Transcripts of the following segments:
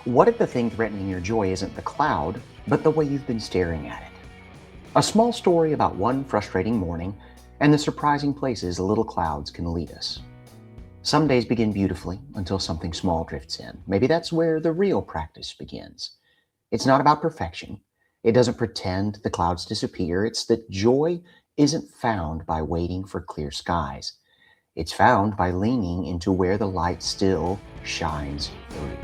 What if the thing threatening your joy isn't the cloud, but the way you've been staring at it? A small story about one frustrating morning and the surprising places little clouds can lead us. Some days begin beautifully until something small drifts in. Maybe that's where the real practice begins. It's not about perfection. It doesn't pretend the clouds disappear. It's that joy isn't found by waiting for clear skies. It's found by leaning into where the light still shines through.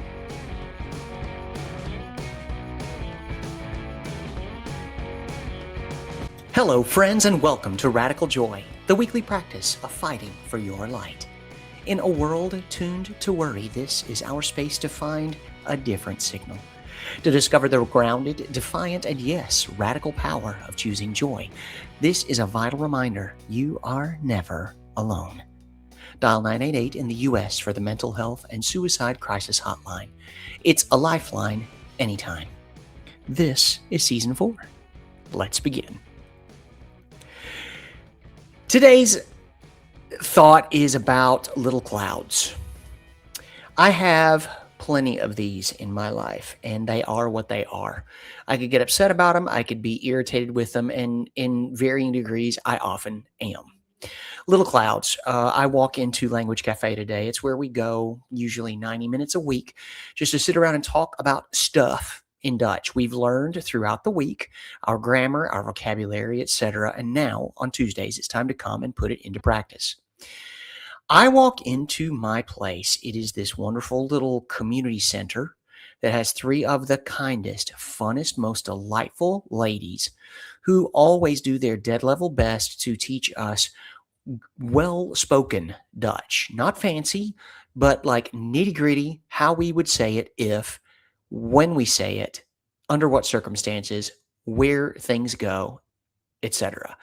Hello, friends, and welcome to Radical Joy, the weekly practice of fighting for your light. In a world tuned to worry, this is our space to find a different signal, to discover the grounded, defiant, and yes, radical power of choosing joy. This is a vital reminder you are never alone. Dial 988 in the U.S. for the Mental Health and Suicide Crisis Hotline. It's a lifeline anytime. This is Season 4. Let's begin. Today's thought is about little clouds. I have plenty of these in my life, and they are what they are. I could get upset about them. I could be irritated with them, and in varying degrees, I often am. Little clouds. I walk into Language Cafe today. It's where we go usually 90 minutes a week just to sit around and talk about stuff in Dutch. We've learned throughout the week our grammar, our vocabulary, etc. And now on Tuesdays, it's time to come and put it into practice. I walk into my place. It is this wonderful little community center that has three of the kindest, funnest, most delightful ladies who always do their dead level best to teach us well-spoken Dutch. Not fancy, but like nitty-gritty, how we would say it when we say it, under what circumstances, where things go, etc.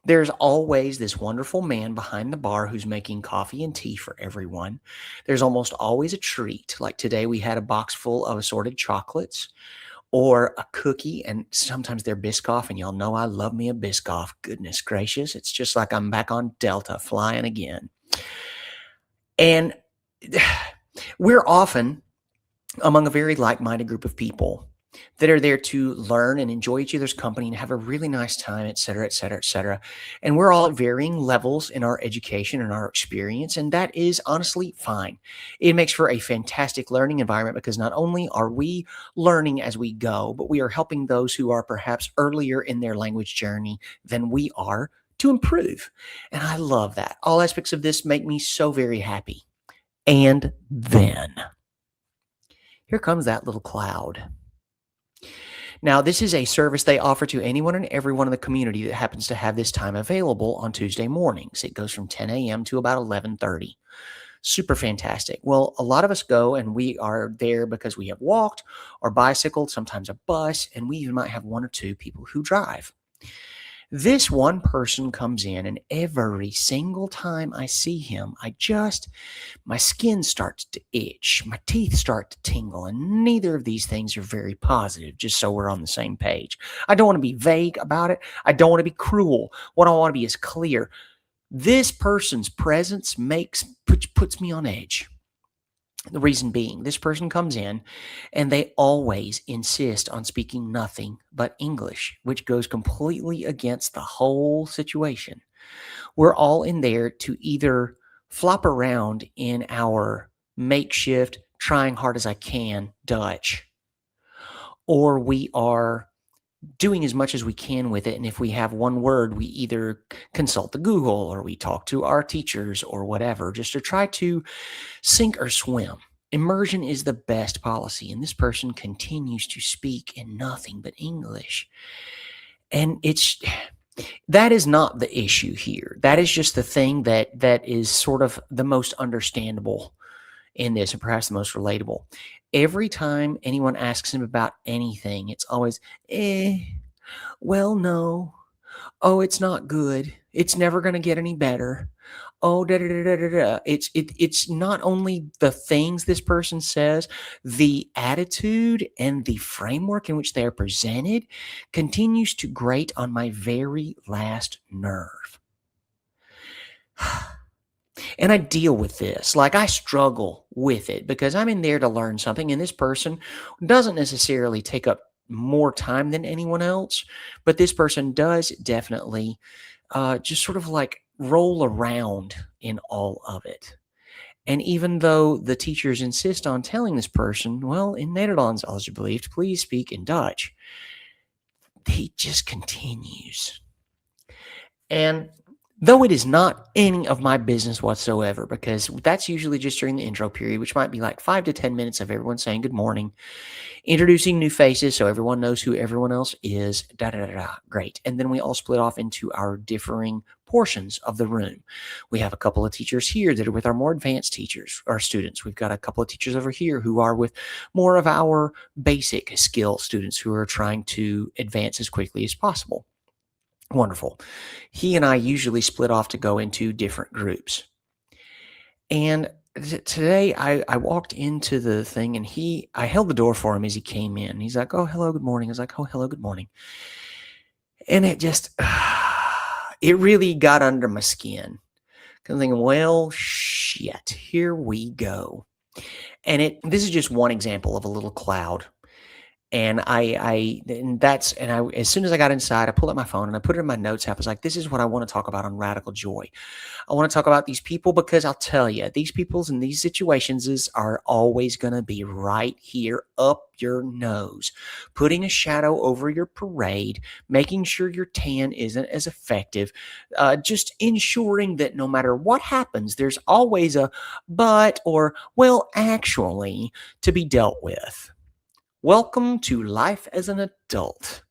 There's always this wonderful man behind the bar who's making coffee and tea for everyone. There's almost always a treat. Like today, we had a box full of assorted chocolates or a cookie, and sometimes they're Biscoff, and y'all know I love me a Biscoff. Goodness gracious, it's just like I'm back on Delta flying again. And we're often among a very like-minded group of people that are there to learn and enjoy each other's company and have a really nice time, et cetera, et cetera, et cetera. And we're all at varying levels in our education and our experience, and that is honestly fine. It makes for a fantastic learning environment because not only are we learning as we go, but we are helping those who are perhaps earlier in their language journey than we are to improve. And I love that. All aspects of this make me so very happy. And then here comes that little cloud. Now, this is a service they offer to anyone and everyone in the community that happens to have this time available on Tuesday mornings. It goes from 10 a.m. to about 11:30. Super fantastic. Well, a lot of us go, and we are there because we have walked or bicycled, sometimes a bus, and we even might have one or two people who drive. This one person comes in, and every single time I see him, my skin starts to itch, my teeth start to tingle, and neither of these things are very positive, just so we're on the same page. I don't want to be vague about it. I don't want to be cruel. What I want to be is clear. This person's presence puts me on edge. The reason being, this person comes in and they always insist on speaking nothing but English, which goes completely against the whole situation. We're all in there to either flop around in our makeshift, trying hard as I can Dutch, or we are doing as much as we can with it. And if we have one word, we either consult the Google or we talk to our teachers or whatever, just to try to sink or swim. Immersion is the best policy. And this person continues to speak in nothing but English. And that is not the issue here. That is just the thing that is sort of the most understandable in this, and perhaps the most relatable. Every time anyone asks him about anything, it's always, well, no. Oh, it's not good. It's never going to get any better. Oh, da da da da da da. It's not only the things this person says, the attitude and the framework in which they are presented continues to grate on my very last nerve. And I deal with this. Like I struggle with it because I'm in there to learn something, and this person doesn't necessarily take up more time than anyone else, but this person does definitely just sort of like roll around in all of it. And even though the teachers insist on telling this person, well, in Nederlands, alsjeblieft, please speak in Dutch, he just continues. And though it is not any of my business whatsoever, because that's usually just during the intro period, which might be like 5 to 10 minutes of everyone saying good morning, introducing new faces so everyone knows who everyone else is, great. And then we all split off into our differing portions of the room. We have a couple of teachers here that are with our more advanced teachers, our students. We've got a couple of teachers over here who are with more of our basic skill students who are trying to advance as quickly as possible. Wonderful. He and I usually split off to go into different groups. And today I walked into the thing and I held the door for him as he came in. He's like, oh, hello, good morning. I was like, oh, hello, good morning. And it just, it really got under my skin. Because I'm thinking, well, shit, here we go. And this is just one example of a little cloud. And as soon as I got inside, I pulled out my phone and I put it in my notes app. I was like, this is what I want to talk about on Radical Joy. I want to talk about these people because I'll tell you, these people's in these situations are always going to be right here up your nose, putting a shadow over your parade, making sure your tan isn't as effective, just ensuring that no matter what happens, there's always a but or, well, actually, to be dealt with. Welcome to life as an adult.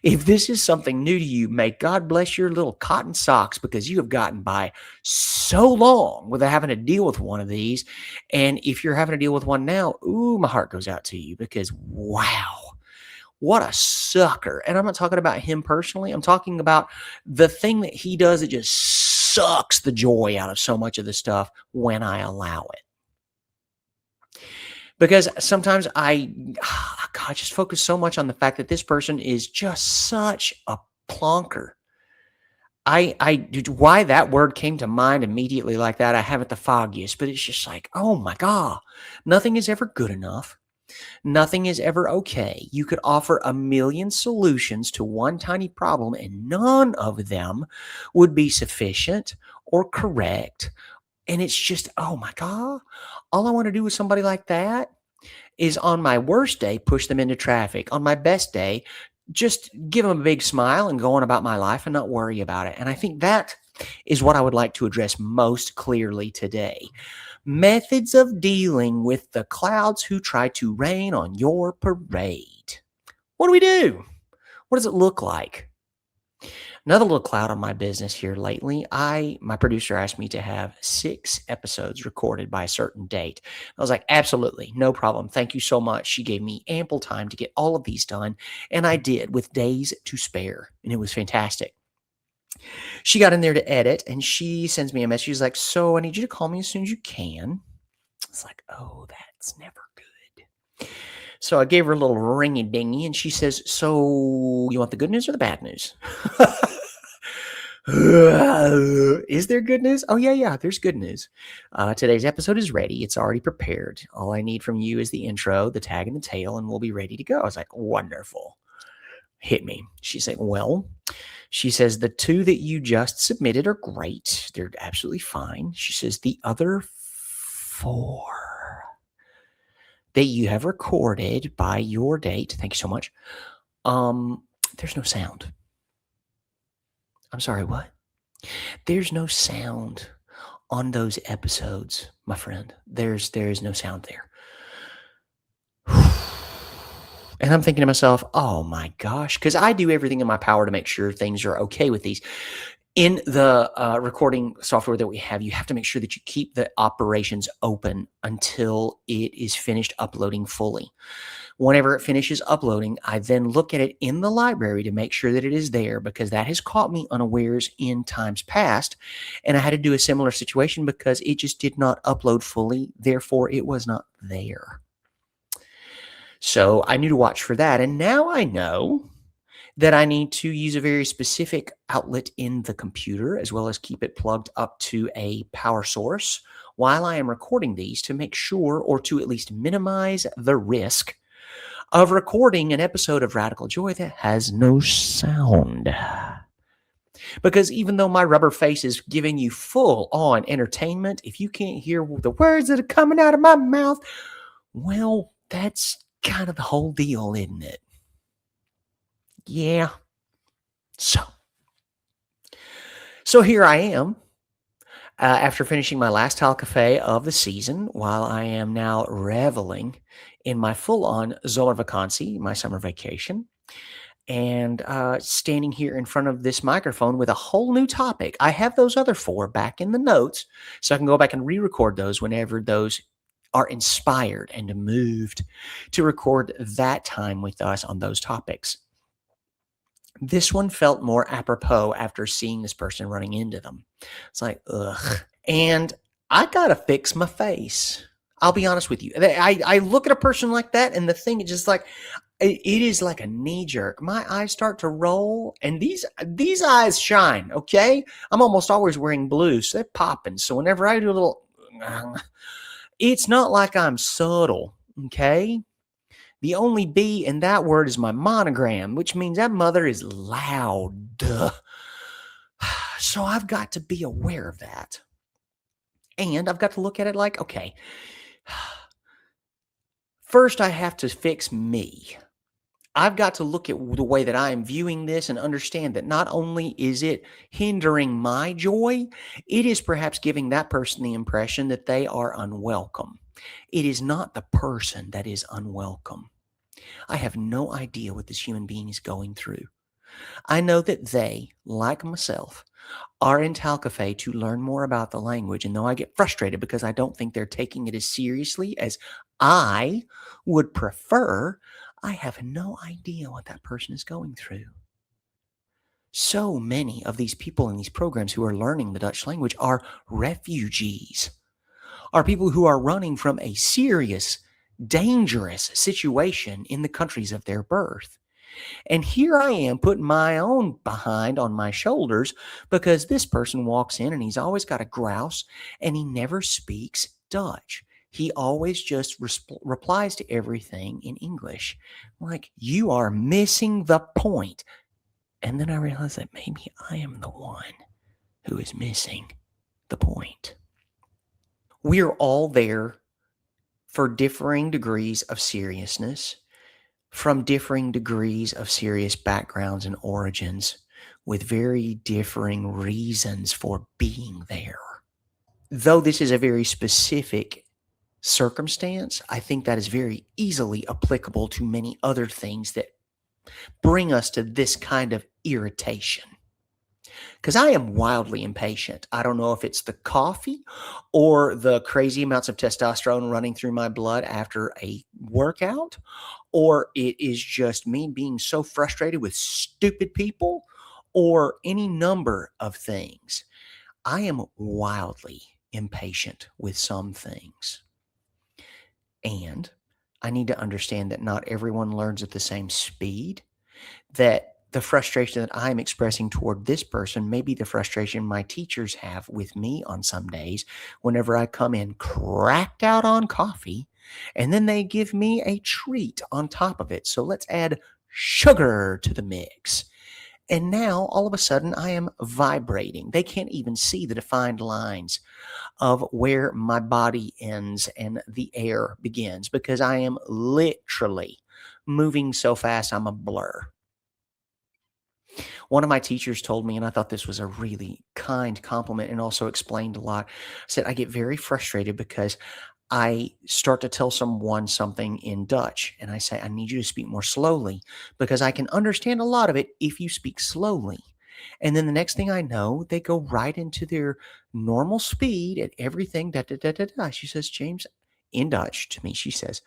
If this is something new to you, may God bless your little cotton socks because you have gotten by so long without having to deal with one of these. And if you're having to deal with one now, ooh, my heart goes out to you because wow, what a sucker. And I'm not talking about him personally. I'm talking about the thing that he does that just sucks the joy out of so much of the stuff when I allow it. Because sometimes I just focus so much on the fact that this person is just such a plonker. Why that word came to mind immediately like that, I haven't the foggiest, but it's just like, oh my God, nothing is ever good enough. Nothing is ever okay. You could offer a million solutions to one tiny problem and none of them would be sufficient or correct. And it's just, oh my God, all I want to do with somebody like that is on my worst day, push them into traffic. On my best day, just give them a big smile and go on about my life and not worry about it. And I think that is what I would like to address most clearly today. Methods of dealing with the clouds who try to rain on your parade. What do we do? What does it look like? Another little cloud on my business here lately. My producer asked me to have 6 episodes recorded by a certain date. I was like, absolutely, no problem. Thank you so much. She gave me ample time to get all of these done, and I did with days to spare, and it was fantastic. She got in there to edit, and she sends me a message. She's like, so I need you to call me as soon as you can. It's like, oh, that's never good. So I gave her a little ringy dingy, and she says, so you want the good news or the bad news? Is there good news? Oh, yeah, there's good news. Today's episode is ready. It's already prepared. All I need from you is the intro, the tag, and the tail, and we'll be ready to go. I was like, wonderful. Hit me. She's like, well, she says, the 2 that you just submitted are great. They're absolutely fine. She says, the other 4 that you have recorded by your date, thank you so much, there's no sound. I'm sorry, what? There's no sound on those episodes, my friend. There is no sound there. And I'm thinking to myself, oh my gosh, because I do everything in my power to make sure things are okay with these. In the recording software that we have, you have to make sure that you keep the operations open until it is finished uploading fully. Whenever it finishes uploading, I then look at it in the library to make sure that it is there because that has caught me unawares in times past. And I had to do a similar situation because it just did not upload fully. Therefore, it was not there. So I knew to watch for that. And now I know that I need to use a very specific outlet in the computer, as well as keep it plugged up to a power source while I am recording these to make sure, or to at least minimize the risk of recording an episode of Radical Joy that has no sound. Because even though my rubber face is giving you full on entertainment, if you can't hear the words that are coming out of my mouth, well, that's kind of the whole deal, isn't it? Yeah. So here I am, after finishing my last Tile Cafe of the season, while I am now reveling in my full-on Sommervakantie, my summer vacation, and standing here in front of this microphone with a whole new topic. I have those other 4 back in the notes, so I can go back and re-record those whenever those are inspired and moved to record that time with us on those topics. This one felt more apropos after seeing this person running into them. It's like, ugh. And I gotta fix my face. I'll be honest with you. I look at a person like that, and the thing is just like, it is like a knee jerk. My eyes start to roll, and these eyes shine. Okay, I'm almost always wearing blue, so they're popping. So whenever I do a little, it's not like I'm subtle. Okay. The only B in that word is my monogram, which means that mother is loud. So I've got to be aware of that. And I've got to look at it like, okay, first I have to fix me. I've got to look at the way that I am viewing this and understand that not only is it hindering my joy, it is perhaps giving that person the impression that they are unwelcome. It is not the person that is unwelcome. I have no idea what this human being is going through. I know that they, like myself, are in Tile Cafe to learn more about the language. And though I get frustrated because I don't think they're taking it as seriously as I would prefer, I have no idea what that person is going through. So many of these people in these programs who are learning the Dutch language are refugees, are people who are running from a serious, dangerous situation in the countries of their birth. And here I am putting my own behind on my shoulders because this person walks in and he's always got a grouse and he never speaks Dutch. He always just replies to everything in English. Like, you are missing the point. And then I realized that maybe I am the one who is missing the point. We're all there for differing degrees of seriousness, from differing degrees of serious backgrounds and origins, with very differing reasons for being there. Though this is a very specific circumstance, I think that is very easily applicable to many other things that bring us to this kind of irritation. Because I am wildly impatient. I don't know if it's the coffee or the crazy amounts of testosterone running through my blood after a workout, or it is just me being so frustrated with stupid people, or any number of things. I am wildly impatient with some things. And I need to understand that not everyone learns at the same speed, that the frustration that I'm expressing toward this person may be the frustration my teachers have with me on some days whenever I come in cracked out on coffee, and then they give me a treat on top of it. So let's add sugar to the mix. And now all of a sudden I am vibrating. They can't even see the defined lines of where my body ends and the air begins because I am literally moving so fast I'm a blur. One of my teachers told me, and I thought this was a really kind compliment and also explained a lot, said, I get very frustrated because I start to tell someone something in Dutch and I say, I need you to speak more slowly because I can understand a lot of it if you speak slowly. And then the next thing I know, they go right into their normal speed at everything. Da, da, da, da, da. She says, James, in Dutch to me, she says,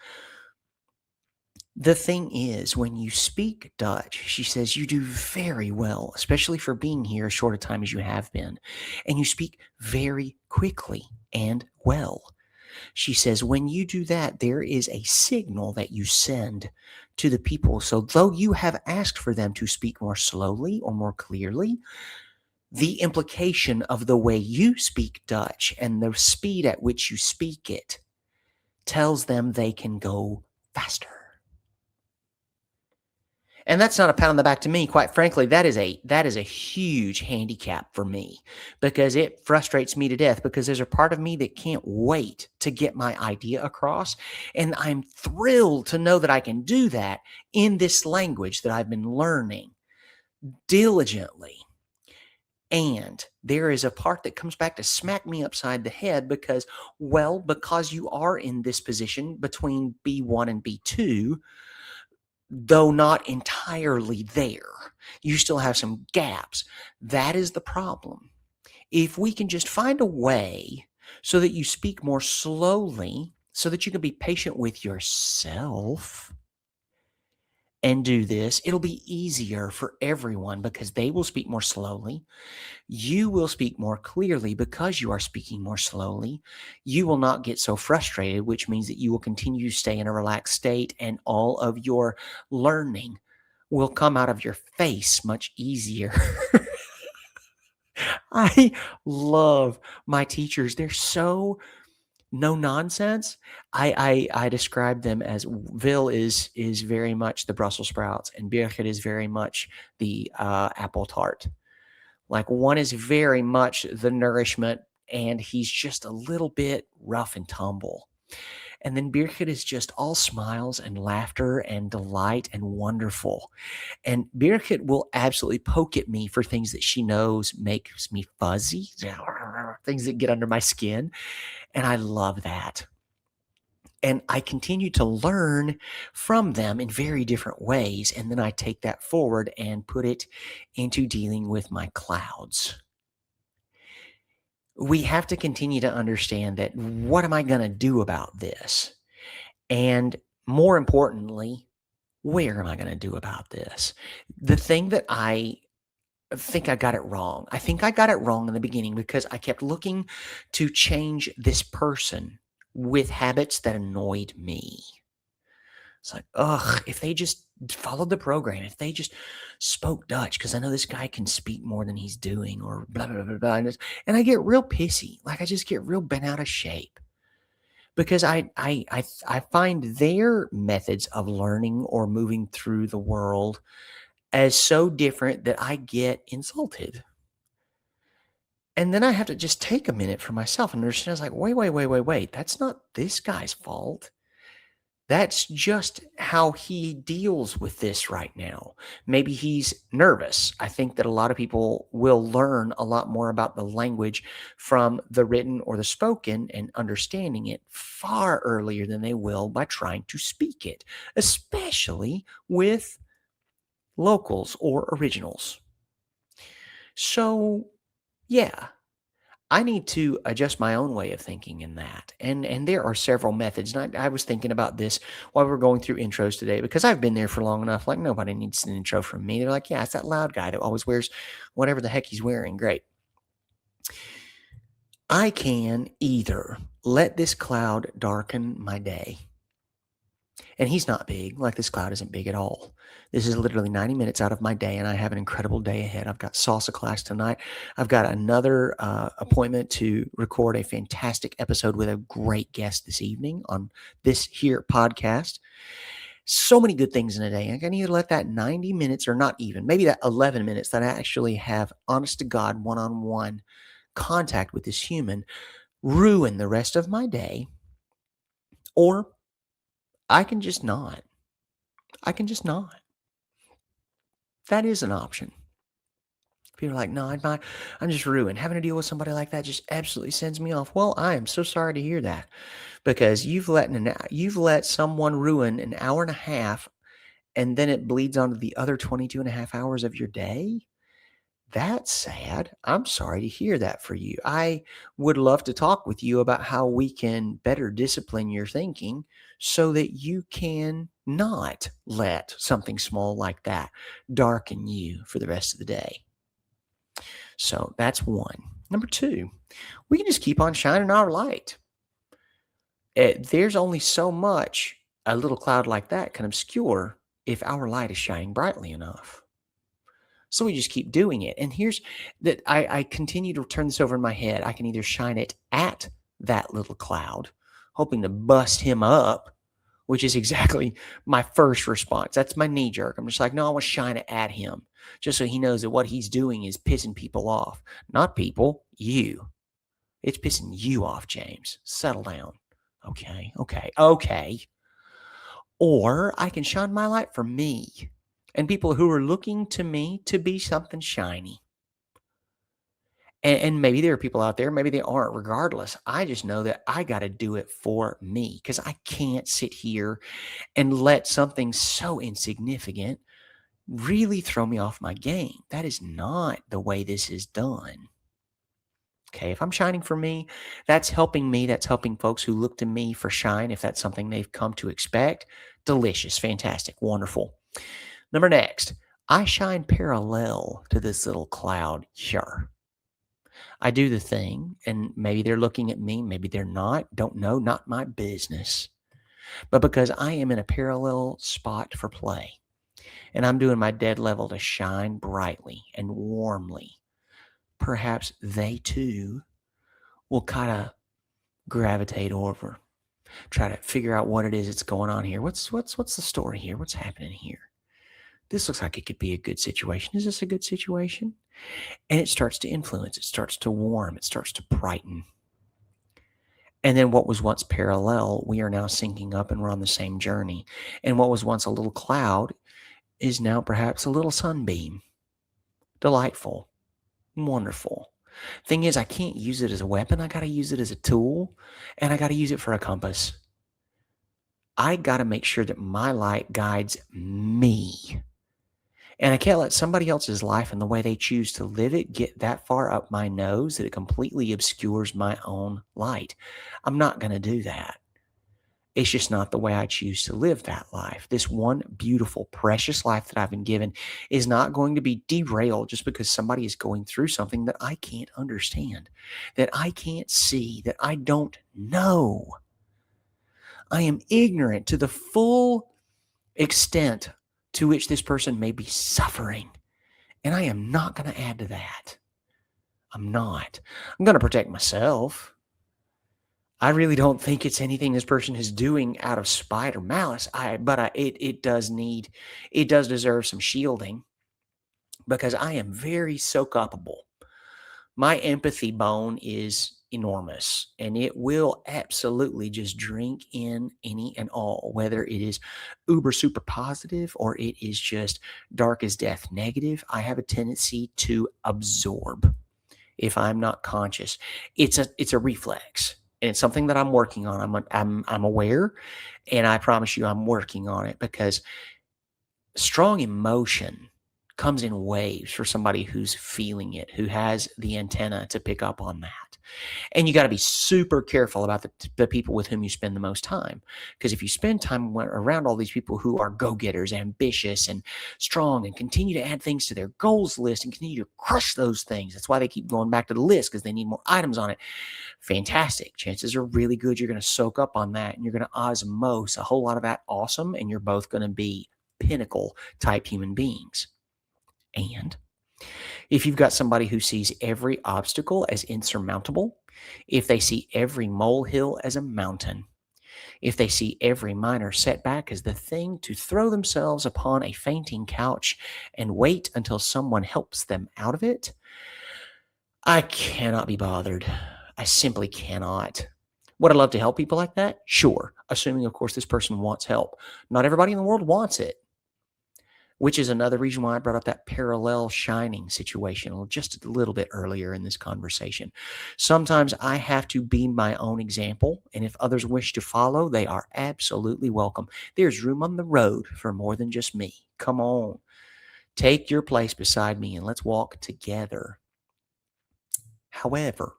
the thing is, when you speak Dutch, she says, you do very well, especially for being here as short a time as you have been. And you speak very quickly and well. She says, when you do that, there is a signal that you send to the people. So, though you have asked for them to speak more slowly or more clearly, the implication of the way you speak Dutch and the speed at which you speak it tells them they can go faster. And that's not a pat on the back to me. Quite frankly, that is a huge handicap for me, because it frustrates me to death, because there's a part of me that can't wait to get my idea across. And I'm thrilled to know that I can do that in this language that I've been learning diligently. And there is a part that comes back to smack me upside the head because you are in this position between B1 and B2, though not entirely there. You still have some gaps. That is the problem. If we can just find a way so that you speak more slowly, so that you can be patient with yourself and do this, it'll be easier for everyone, because they will speak more slowly. You will speak more clearly because you are speaking more slowly. You will not get so frustrated, which means that you will continue to stay in a relaxed state, and all of your learning will come out of your face much easier. I love my teachers. They're so no nonsense. I describe them as Vil is very much the Brussels sprouts, and Birgit is very much the apple tart. Like, one is very much the nourishment, and he's just a little bit rough and tumble. And then Birgit is just all smiles and laughter and delight and wonderful. And Birgit will absolutely poke at me for things that she knows makes me fuzzy, things that get under my skin. And I love that. And I continue to learn from them in very different ways. And then I take that forward and put it into dealing with my clouds. We have to continue to understand that, what am I going to do about this? And more importantly, where am I going to do about this? The thing that I think I got it wrong. I think I got it wrong in the beginning because I kept looking to change this person with habits that annoyed me. It's like, ugh, if they just followed the program, if they just spoke Dutch, because I know this guy can speak more than he's doing, or blah, blah, blah, blah. And I get real pissy. Like, I just get real bent out of shape, because I find their methods of learning or moving through the world as so different that I get insulted. And then I have to just take a minute for myself and understand. I was like, wait. That's not this guy's fault. That's just how he deals with this right now. Maybe he's nervous. I think that a lot of people will learn a lot more about the language from the written or the spoken and understanding it far earlier than they will by trying to speak it, especially with locals or originals. So, yeah, I need to adjust my own way of thinking in that. And there are several methods. And I was thinking about this while we were going through intros today, because I've been there for long enough. Like, nobody needs an intro from me. They're like, yeah, it's that loud guy that always wears whatever the heck he's wearing. Great. I can either let this cloud darken my day. And he's not big. Like, this cloud isn't big at all. This is literally 90 minutes out of my day, and I have an incredible day ahead. I've got salsa class tonight. I've got another appointment to record a fantastic episode with a great guest this evening on this here podcast. So many good things in a day. I can either let that 90 minutes, or not even, maybe that 11 minutes that I actually have honest to God one-on-one contact with this human, ruin the rest of my day, or I can just not. I can just not. That is an option. People are like, no, I'm just ruined. Having to deal with somebody like that just absolutely sends me off. Well, I am so sorry to hear that, because you've let someone ruin an hour and a half, and then it bleeds onto the other 22 and a half hours of your day. That's sad. I'm sorry to hear that for you. I would love to talk with you about how we can better discipline your thinking so that you can not let something small like that darken you for the rest of the day. So that's one. Number two, we can just keep on shining our light. There's only so much a little cloud like that can obscure if our light is shining brightly enough. So we just keep doing it. And here's that I continue to turn this over in my head. I can either shine it at that little cloud, hoping to bust him up, which is exactly my first response. That's my knee jerk. I'm just like, no, I want to shine it at him just so he knows that what he's doing is pissing people off. Not people, you. It's pissing you off, James. Settle down. Okay, okay, okay. Or I can shine my light for me and people who are looking to me to be something shiny. And maybe there are people out there, maybe they aren't. Regardless, I just know that I got to do it for me because I can't sit here and let something so insignificant really throw me off my game. That is not the way this is done. Okay, if I'm shining for me, that's helping me. That's helping folks who look to me for shine, if that's something they've come to expect. Delicious, fantastic, wonderful. Number next, I shine parallel to this little cloud. Sure. I do the thing, and maybe they're looking at me, maybe they're not. Don't know, not my business. But because I am in a parallel spot for play, and I'm doing my dead level to shine brightly and warmly, perhaps they too will kind of gravitate over, try to figure out what it is that's going on here. What's the story here? What's happening here? This looks like it could be a good situation. Is this a good situation? And it starts to influence, it starts to warm, it starts to brighten. And then what was once parallel, we are now syncing up and we're on the same journey. And what was once a little cloud is now perhaps a little sunbeam. Delightful, wonderful. Thing is, I can't use it as a weapon. I got to use it as a tool, and I got to use it for a compass. I got to make sure that my light guides me. And I can't let somebody else's life and the way they choose to live it get that far up my nose that it completely obscures my own light. I'm not going to do that. It's just not the way I choose to live that life. This one beautiful, precious life that I've been given is not going to be derailed just because somebody is going through something that I can't understand, that I can't see, that I don't know. I am ignorant to the full extent to which this person may be suffering. And I am not going to add to that. I'm not. I'm going to protect myself. I really don't think it's anything this person is doing out of spite or malice. It does deserve some shielding because I am very soak upable. My empathy bone is enormous and it will absolutely just drink in any and all, whether it is uber super positive or it is just dark as death negative. I have a tendency to absorb if I'm not conscious. It's a reflex. And it's something that I'm working on. I'm aware, and I promise you I'm working on it because strong emotion comes in waves for somebody who's feeling it, who has the antenna to pick up on that. And you got to be super careful about the people with whom you spend the most time. Because if you spend time around all these people who are go-getters, ambitious and strong and continue to add things to their goals list and continue to crush those things, that's why they keep going back to the list because they need more items on it. Fantastic. Chances are really good you're going to soak up on that and you're going to osmose a whole lot of that awesome, and you're both going to be pinnacle type human beings. And if you've got somebody who sees every obstacle as insurmountable, if they see every molehill as a mountain, if they see every minor setback as the thing to throw themselves upon a fainting couch and wait until someone helps them out of it, I cannot be bothered. I simply cannot. Would I love to help people like that? Sure. Assuming, of course, this person wants help. Not everybody in the world wants it, which is another reason why I brought up that parallel shining situation just a little bit earlier in this conversation. Sometimes I have to be my own example, and if others wish to follow, they are absolutely welcome. There's room on the road for more than just me. Come on. Take your place beside me and let's walk together. However,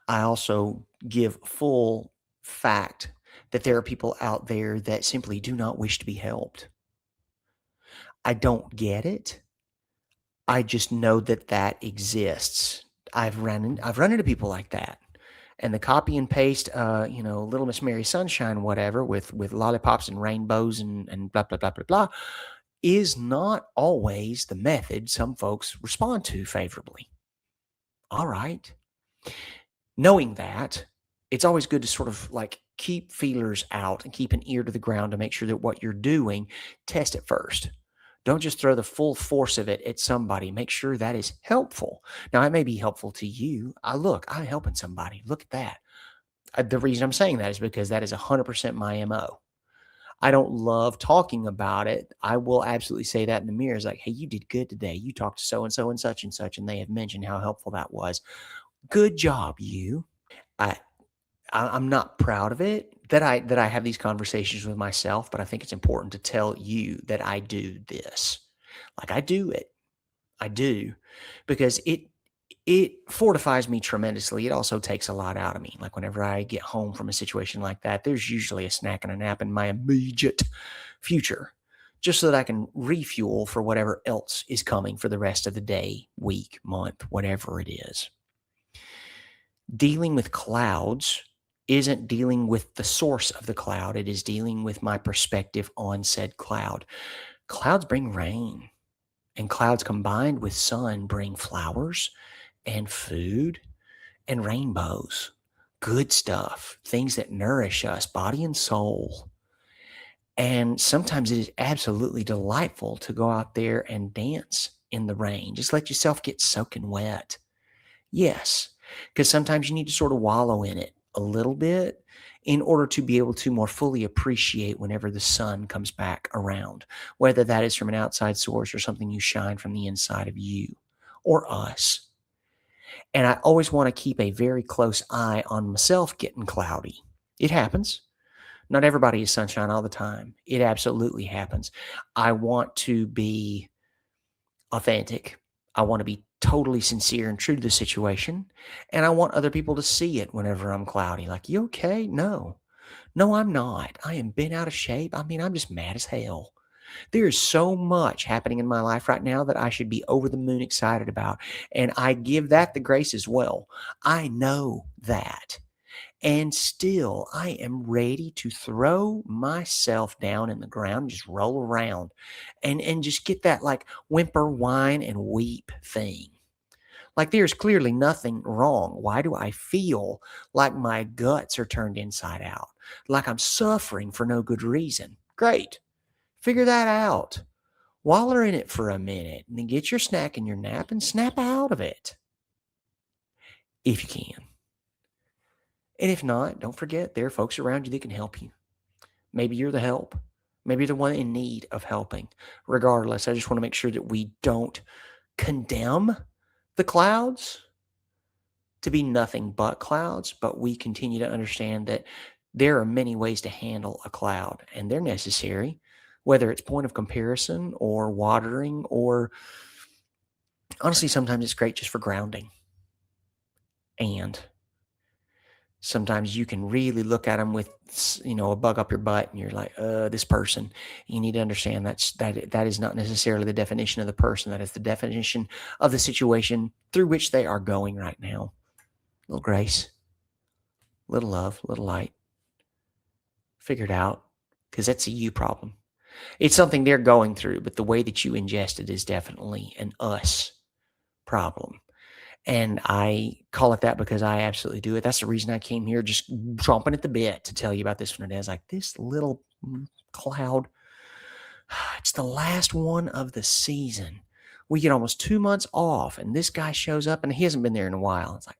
I also give full fact that there are people out there that simply do not wish to be helped. I don't get it. I just know that exists. I've run into people like that. And the copy and paste, Little Miss Mary Sunshine, whatever, with lollipops and rainbows and blah, blah, blah, blah, blah, is not always the method some folks respond to favorably. All right. Knowing that, it's always good to sort of like keep feelers out and keep an ear to the ground to make sure that what you're doing, test it first. Don't just throw the full force of it at somebody. Make sure that is helpful. Now, it may be helpful to you. I'm helping somebody. Look at that. The reason I'm saying that is because that is 100% my MO. I don't love talking about it. I will absolutely say that in the mirror. It's like, hey, you did good today. You talked to so and such, and they have mentioned how helpful that was. Good job, you. I'm not proud of it that I have these conversations with myself, but I think it's important to tell you that I do this. Like I do it. I do because it fortifies me tremendously. It also takes a lot out of me. Like whenever I get home from a situation like that, there's usually a snack and a nap in my immediate future, just so that I can refuel for whatever else is coming for the rest of the day, week, month, whatever it is. Dealing with clouds isn't dealing with the source of the cloud. It is dealing with my perspective on said cloud. Clouds bring rain, and clouds combined with sun bring flowers and food and rainbows, good stuff, things that nourish us, body and soul. And sometimes it is absolutely delightful to go out there and dance in the rain. Just let yourself get soaking wet. Yes, because sometimes you need to sort of wallow in it a little bit in order to be able to more fully appreciate whenever the sun comes back around, whether that is from an outside source or something you shine from the inside of you or us. And I always want to keep a very close eye on myself getting cloudy. It happens. Not everybody is sunshine all the time. It absolutely happens. I want to be authentic. I want to be totally sincere and true to the situation. And I want other people to see it whenever I'm cloudy. Like, you okay? No, I'm not. I am bent out of shape. I mean, I'm just mad as hell. There is so much happening in my life right now that I should be over the moon excited about. And I give that the grace as well. I know that. And still, I am ready to throw myself down in the ground, just roll around and just get that like whimper, whine, and weep thing. Like there's clearly nothing wrong. Why do I feel like my guts are turned inside out? Like I'm suffering for no good reason. Great. Figure that out. Waller in it for a minute and then get your snack and your nap and snap out of it. If you can. And if not, don't forget there are folks around you that can help you. Maybe you're the help. Maybe you're the one in need of helping. Regardless, I just want to make sure that we don't condemn the clouds to be nothing but clouds, but we continue to understand that there are many ways to handle a cloud, and they're necessary, whether it's point of comparison or watering, or honestly, sometimes it's great just for grounding. And sometimes you can really look at them with, a bug up your butt, and you're like, this person. You need to understand that is not necessarily the definition of the person. That is the definition of the situation through which they are going right now. Little grace, little love, little light. Figure it out, because that's a you problem. It's something they're going through, but the way that you ingest it is definitely an us problem. And I call it that because I absolutely do it. That's the reason I came here, just chomping at the bit to tell you about this one today. I was like, this little cloud, it's the last one of the season. We get almost 2 months off, and this guy shows up, and he hasn't been there in a while. It's like,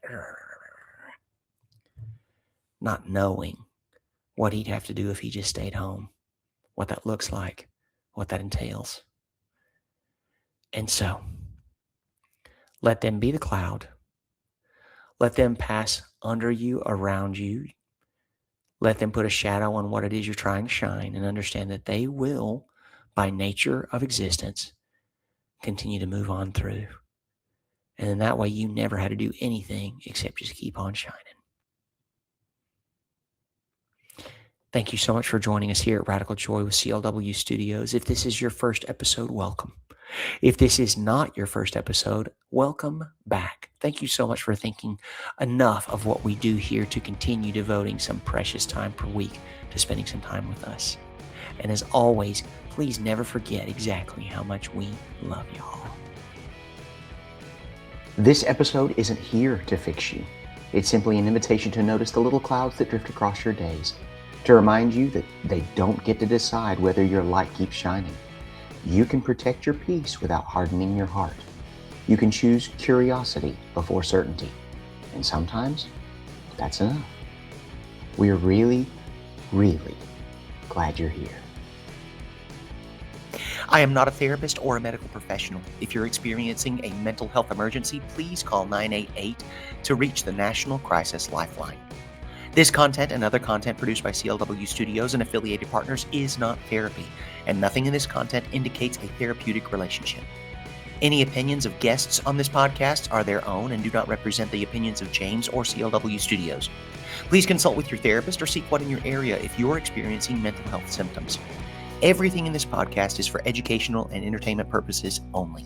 not knowing what he'd have to do if he just stayed home, what that looks like, what that entails. And so, let them be the cloud. Let them pass under you, around you. Let them put a shadow on what it is you're trying to shine, and understand that they will, by nature of existence, continue to move on through. And then that way you never had to do anything except just keep on shining. Thank you so much for joining us here at Radical Joy with CLW Studios. If this is your first episode, welcome. If this is not your first episode, welcome back. Thank you so much for thinking enough of what we do here to continue devoting some precious time per week to spending some time with us. And as always, please never forget exactly how much we love y'all. This episode isn't here to fix you. It's simply an invitation to notice the little clouds that drift across your days, to remind you that they don't get to decide whether your light keeps shining. You can protect your peace without hardening your heart. You can choose curiosity before certainty. And sometimes, that's enough. We're really, really glad you're here. I am not a therapist or a medical professional. If you're experiencing a mental health emergency, please call 988 to reach the National Crisis Lifeline. This content and other content produced by CLW Studios and affiliated partners is not therapy, and nothing in this content indicates a therapeutic relationship. Any opinions of guests on this podcast are their own and do not represent the opinions of James or CLW Studios. Please consult with your therapist or seek one in your area if you're experiencing mental health symptoms. Everything in this podcast is for educational and entertainment purposes only.